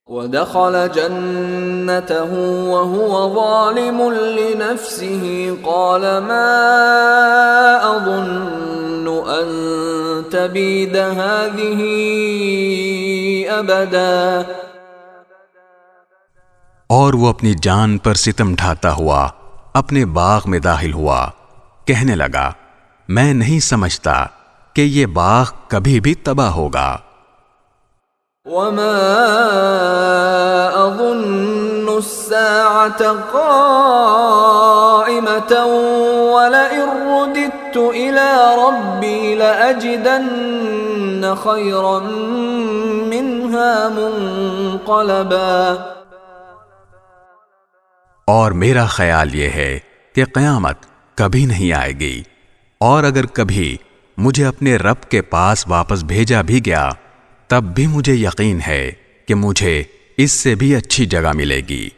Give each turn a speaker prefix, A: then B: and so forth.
A: وَدَخَلَ جَنَّتَهُ وَهُوَ ظَالِمٌ لِنَفْسِهِ قَالَ مَا أَظُنُّ أَن تَبِيدَ هَٰذِهِ أَبَدًا۔
B: اور وہ اپنی جان پر ستم ڈھاتا ہوا اپنے باغ میں داخل ہوا، کہنے لگا میں نہیں سمجھتا کہ یہ باغ کبھی بھی تباہ ہوگا۔
A: وَمَا أَظُنُّ السَّاعَةَ قَائِمَةً وَلَئِن رُّدِدتُّ إِلَىٰ رَبِّي لَأَجِدَنَّ خَيْرًا مِّنْهَا مُنقَلَبًا۔
B: اور میرا خیال یہ ہے کہ قیامت کبھی نہیں آئے گی، اور اگر کبھی مجھے اپنے رب کے پاس واپس بھیجا بھی گیا تب بھی مجھے یقین ہے کہ مجھے اس سے بھی اچھی جگہ ملے گی۔